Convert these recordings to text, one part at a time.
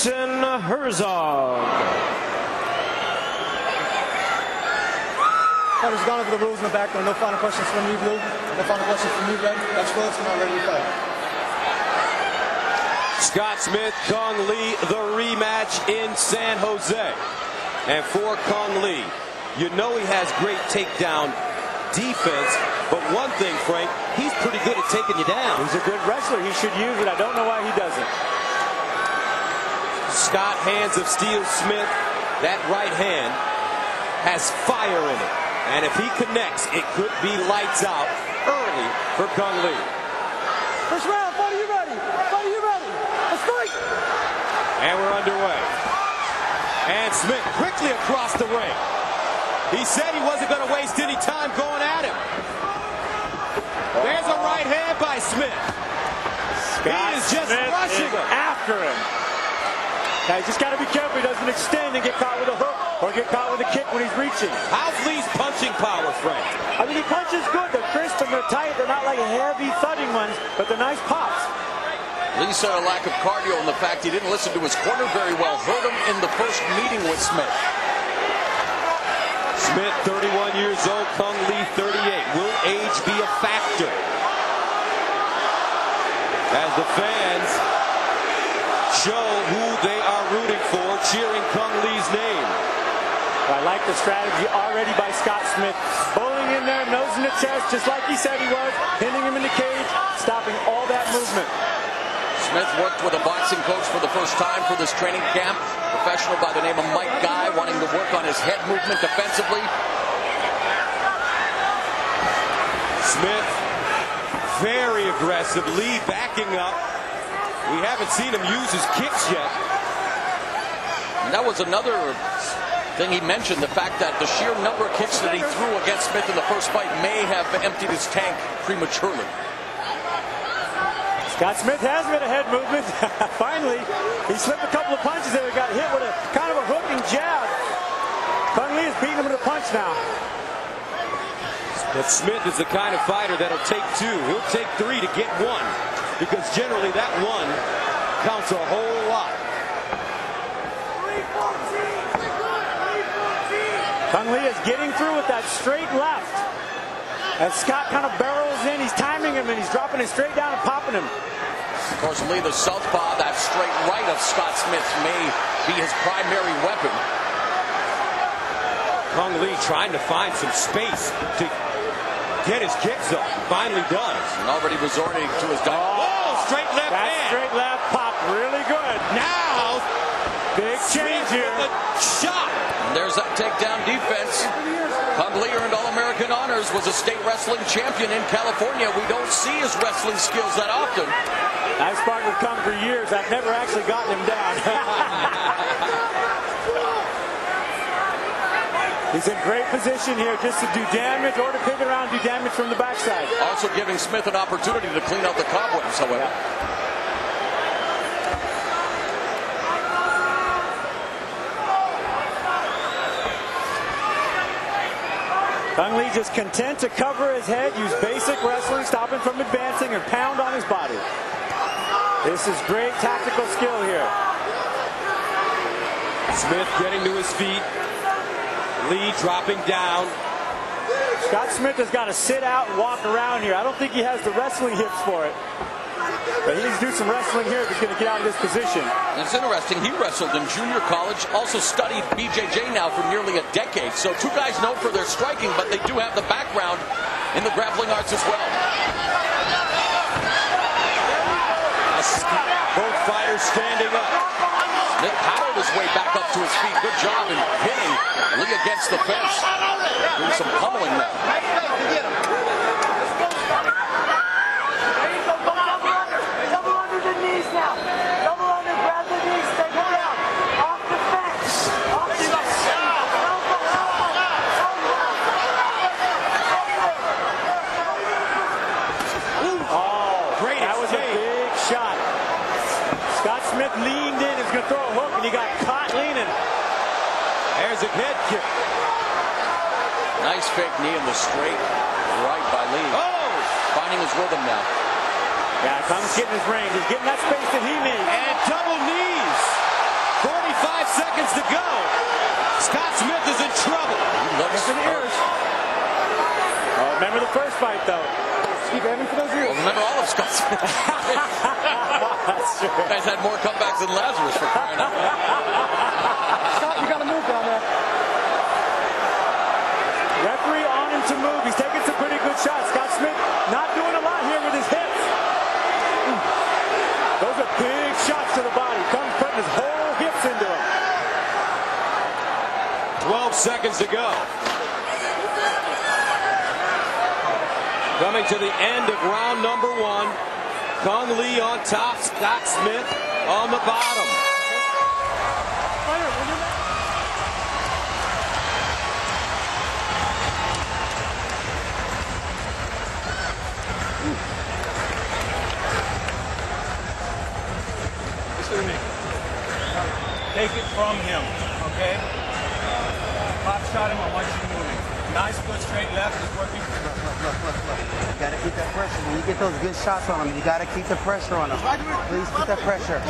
Jason Herzog. Fighters gone over the rules in the back. No final questions from you, Blue. No final questions from you, Red. That's Willis. We're not ready to fight. Scott Smith, Kung Lee, the rematch in San Jose. And for Kung Lee, you know he has great takedown defense, but one thing, Frank, he's pretty good at taking you down. He's a good wrestler. He should use it. I don't know why he doesn't. Scott Hands of Steel Smith, that right hand has fire in it. And if he connects, it could be lights out early for Kung Lee. First round, fight, are you ready? Fight, are you ready? Let's fight! And we're underway. And Smith quickly across the ring. He said he wasn't going to waste any time going at him. There's a right hand by Smith. Scott He is just Smith rushing him. After him. Now, you just got to be careful he doesn't extend and get caught with a hook or get caught with a kick when he's reaching. How's Lee's punching power, Frank? I mean, he punches good. They're crisp and they're tight. They're not like heavy thudding ones, but they're nice pops. Lee said a lack of cardio and the fact he didn't listen to his corner very well hurt him in the first meeting with Smith. Smith, 31 years old. Kung Lee, 38. Will age be a factor? As the fans show who they are rooting for, cheering Kung Lee's name. I like the strategy already by Scott Smith. Bowling in there, nose in the chest, just like he said he was, hitting him in the cage, stopping all that movement. Smith worked with a boxing coach for the first time for this training camp. Professional by the name of Mike Guy, wanting to work on his head movement defensively. Smith, very aggressive. Lee backing up. We haven't seen him use his kicks yet. And that was another thing he mentioned, the fact that the sheer number of kicks that he threw against Smith in the first fight may have emptied his tank prematurely. Scott Smith has a bit of head movement. Finally, he slipped a couple of punches there. He got hit with a kind of a hooking jab. Kung Lee is beating him with a punch now. But Smith is the kind of fighter that'll take two. He'll take three to get one, because generally that one counts a whole lot. Kung Lee is getting through with that straight left. As Scott kind of barrels in, he's timing him and he's dropping it straight down and popping him. Of course, Lee, the southpaw, that straight right of Scott Smith may be his primary weapon. Kung Lee trying to find some space to get his kicks up. Finally does. And already resorting to his dive. Oh, straight left that hand. Straight left pop, really good. Now, big change here. With a shot. And there's that takedown defense. Kung Lee earned All-American honors, was a state wrestling champion in California. We don't see his wrestling skills that often. I've sparred with Kung for years. I've never actually gotten him down. He's in great position here just to do damage or to pivot around and do damage from the backside. Also giving Smith an opportunity to clean out the cobwebs, however. Kung Lee just content to cover his head, use basic wrestling, stop him from advancing, and pound on his body. This is great tactical skill here. Smith getting to his feet. Lee dropping down. Scott Smith has got to sit out and walk around here. I don't think he has the wrestling hips for it. But he needs to do some wrestling here if he's going to get out of this position. It's interesting, he wrestled in junior college, also studied BJJ now for nearly a decade. So two guys known for their striking, but they do have the background in the grappling arts as well. Both fighters standing up. Smith powered his way back up to his feet. Good job in hitting Lee against the fence. Doing some pummeling now. Smith leaned in, he's going to throw a hook, and he got caught leaning. There's a head kick. Nice fake knee in the straight right by Lee. Oh! Finding his rhythm now. Yeah, Kung's getting his range. He's getting that space that he needs. And double knees. fight, though. Keep aiming for those ears. Well, remember all of Scott's. That's true. You guys had more comebacks than Lazarus for crying out loud. Scott, you got to move down there. Referee on him to move. He's taking some pretty good shots. Scott Smith not doing a lot here with his hips. Those are big shots to the body. Kung's putting his whole hips into him. 12 seconds to go. Coming to the end of round number 1. Kung Lee on top, Scott Smith on the bottom. Listen to me. Take it from him, okay? Pop shot him, I want you moving. Nice, good straight left is working. You gotta keep that pressure. When you get those good shots on him, you gotta keep the pressure on him. Please keep that pressure.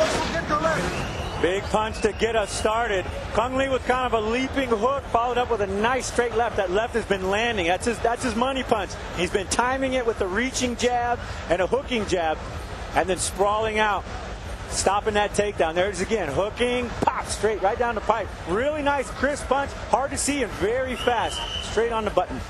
Big punch to get us started. Kung Lee with kind of a leaping hook, followed up with a nice straight left. That left has been landing. That's his money punch. He's been timing it with a reaching jab and a hooking jab, and then sprawling out, stopping that takedown. There it is again, hooking, pop, straight right down the pipe. Really nice, crisp punch, hard to see and very fast, straight on the button.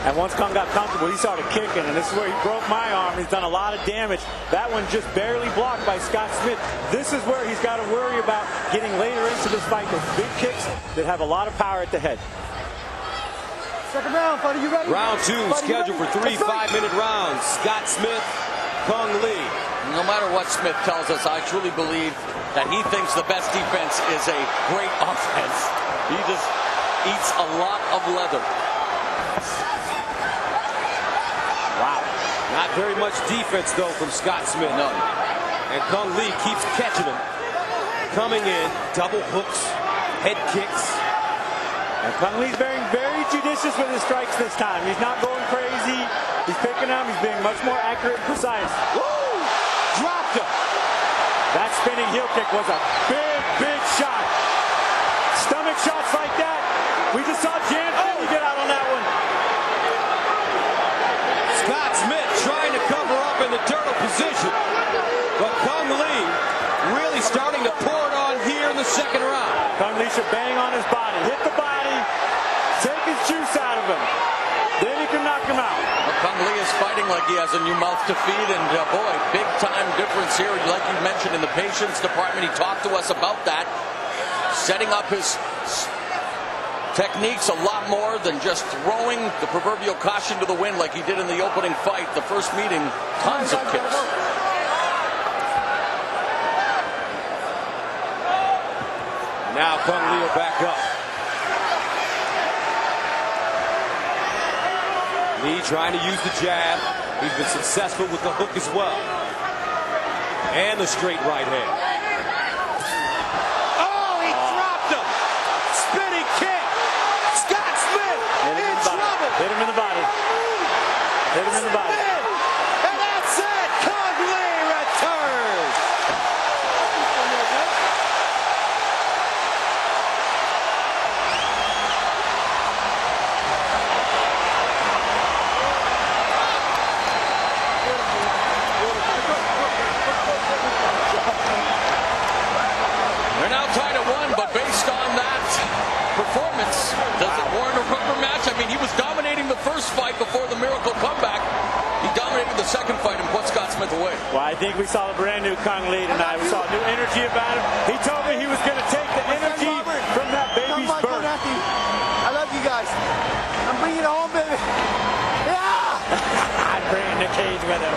And once Kung got comfortable, he started kicking, and this is where he broke my arm. He's done a lot of damage. That one just barely blocked by Scott Smith. This is where he's got to worry about getting later into this fight. Those big kicks that have a lot of power at the head. Second round, buddy, you ready? Round 2 scheduled for 3 5-minute rounds. Scott Smith, Kung Lee. No matter what Smith tells us, I truly believe that he thinks the best defense is a great offense. He just eats a lot of leather. Wow. Not very much defense, though, from Scott Smith. None. And Kung Lee keeps catching him. Coming in, double hooks, head kicks. And Kung Lee's being very judicious with his strikes this time. He's not going crazy. He's picking them. He's being much more accurate and precise. Woo! Dropped him. That spinning heel kick was a big, big shot. Stomach shots like that. We just saw Jan Finney get out on that one. Scott Smith trying to cover up in the turtle position. But Kung Lee really starting to pour it on here in the second round. Kung Lee should bang on his body. Hit the body. Take his juice out of him. Then he can knock him out. Well, Kung Lee is fighting like he has a new mouth to feed, and boy, big time difference here. Like you mentioned in the patience department, he talked to us about that. Setting up his techniques a lot more than just throwing the proverbial caution to the wind like he did in the opening fight. The first meeting, tons of kicks. Now Kung Lee will back up. Lee trying to use the jab. He's been successful with the hook as well. And the straight right hand. Oh, he dropped him. Spinning kick. Scott Smith in trouble. Hit him in the body. Hit him in the body. And that's it. Kung Lee returns. They're now tied at 1, but based on that performance, does it warrant a rubber match? I mean, he was dominating the first fight before the miracle comeback. He dominated the second fight and put Scott Smith away. Well, I think we saw a brand new Kung Lee tonight. We saw a new energy about him. He told me he was going to take the energy from that baby's birth. I love you guys. I'm bringing it home, baby. Yeah! I'm bringing the cage with him.